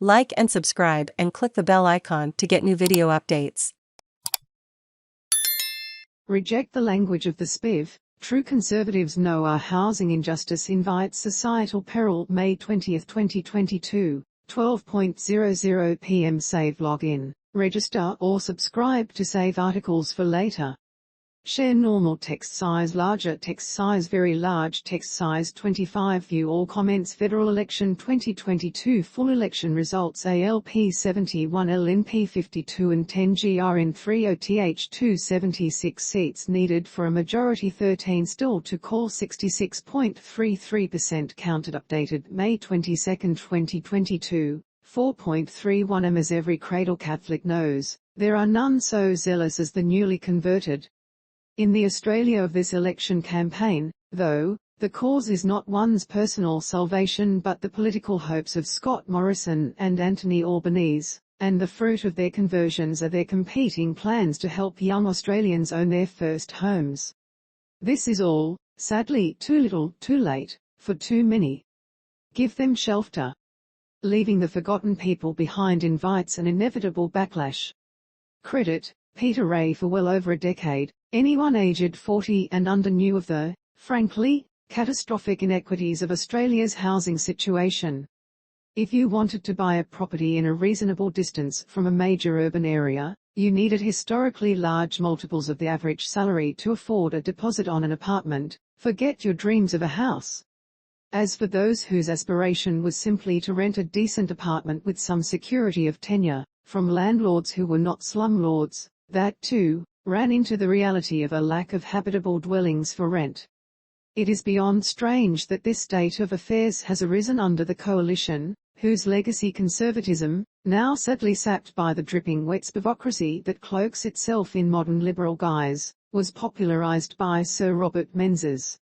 Like and subscribe and click the bell icon to get new video updates. Reject the language of the Spiv. True conservatives know our housing injustice invites societal peril. May 20, 2022, 12:00 p.m. Save login, register or subscribe to save articles for later. Share normal text size, larger text size, very large text size 25. View all comments. Federal election 2022 full election results. ALP 71, LNP 52 and 10 GRN 3 OTH 276 seats needed for a majority, 13 still to call. 66.33% counted. Updated May 22, 2022, 4.31 am. As every cradle Catholic knows, there are none so zealous as the newly converted. In the Australia of this election campaign, though, the cause is not one's personal salvation but the political hopes of Scott Morrison and Anthony Albanese, and the fruit of their conversions are their competing plans to help young Australians own their first homes. This is all, sadly, too little, too late, for too many. Give them shelter. Leaving the forgotten people behind invites an inevitable backlash. Credit Peter Ray for well over a decade. Anyone aged 40 and under knew of the, frankly, catastrophic inequities of Australia's housing situation. If you wanted to buy a property in a reasonable distance from a major urban area, you needed historically large multiples of the average salary to afford a deposit on an apartment. Forget your dreams of a house. As for those whose aspiration was simply to rent a decent apartment with some security of tenure, from landlords who were not slumlords, that too ran into the reality of a lack of habitable dwellings for rent. It is beyond strange that this state of affairs has arisen under the coalition, whose legacy conservatism, now sadly sapped by the dripping wet Spivocracy that cloaks itself in modern liberal guise, was popularized by Sir Robert Menzies.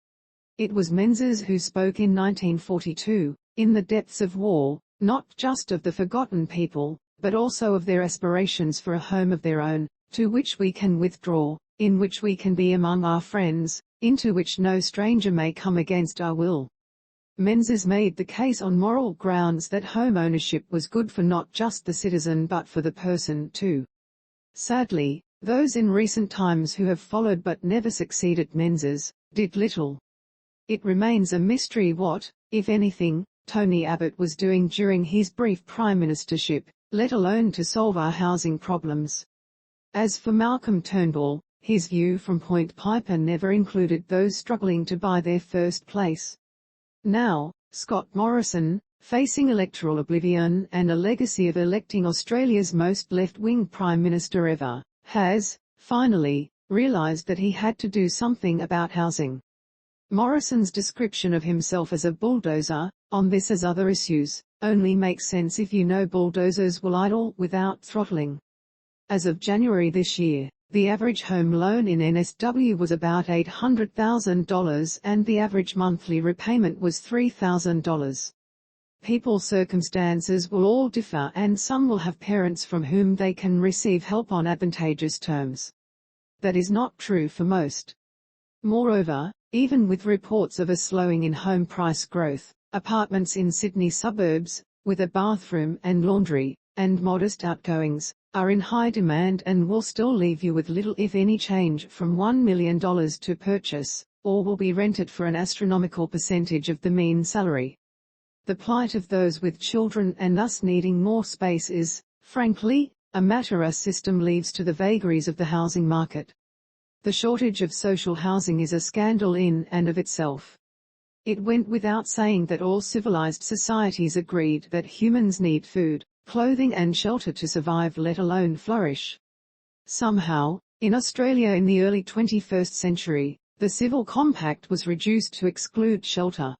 It was Menzies who spoke in 1942, in the depths of war, not just of the forgotten people, but also of their aspirations for a home of their own, to which we can withdraw, in which we can be among our friends, into which no stranger may come against our will. Menzies made the case on moral grounds that home ownership was good for not just the citizen but for the person too. Sadly, those in recent times who have followed but never succeeded Menzies, did little. It remains a mystery what, if anything, Tony Abbott was doing during his brief prime ministership, let alone to solve our housing problems. As for Malcolm Turnbull, his view from Point Piper never included those struggling to buy their first place. Now, Scott Morrison, facing electoral oblivion and a legacy of electing Australia's most left-wing Prime Minister ever, has, finally, realised that he had to do something about housing. Morrison's description of himself as a bulldozer, on this as other issues, only makes sense if you know bulldozers will idle without throttling. As of January this year, the average home loan in NSW was about $800,000 and the average monthly repayment was $3,000. People's circumstances will all differ and some will have parents from whom they can receive help on advantageous terms. That is not true for most. Moreover, even with reports of a slowing in home price growth, apartments in Sydney suburbs, with a bathroom and laundry, and modest outgoings, are in high demand and will still leave you with little if any change from $1 million to purchase, or will be rented for an astronomical percentage of the mean salary. The plight of those with children and thus needing more space is, frankly, a matter our system leaves to the vagaries of the housing market. The shortage of social housing is a scandal in and of itself. It went without saying that all civilized societies agreed that humans need food, clothing and shelter to survive, let alone flourish. Somehow, in Australia in the early 21st century, the civil compact was reduced to exclude shelter.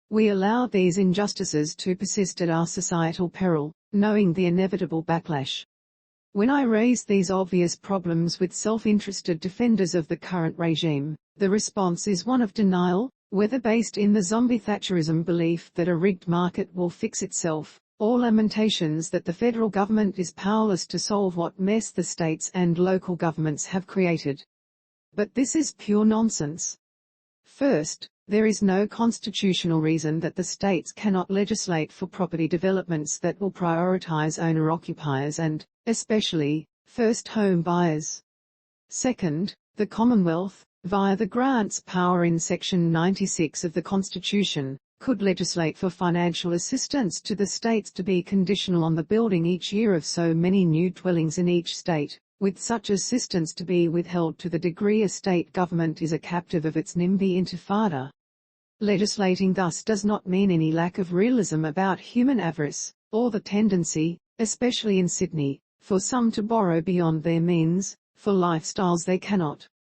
We allow these injustices to persist at our societal peril, knowing the inevitable backlash. When I raise these obvious problems with self-interested defenders of the current regime, the response is one of denial, whether based in the zombie Thatcherism belief that a rigged market will fix itself, or lamentations that the federal government is powerless to solve what mess the states and local governments have created. But this is pure nonsense. First, there is no constitutional reason that the states cannot legislate for property developments that will prioritize owner-occupiers and, especially, first home buyers. Second, the Commonwealth, via the grants power in Section 96 of the Constitution, could legislate for financial assistance to the states to be conditional on the building each year of so many new dwellings in each state, with such assistance to be withheld to the degree a state government is a captive of its NIMBY intifada. Legislating thus does not mean any lack of realism about human avarice, or the tendency, especially in Sydney, for some to borrow beyond their means, for lifestyles they cannot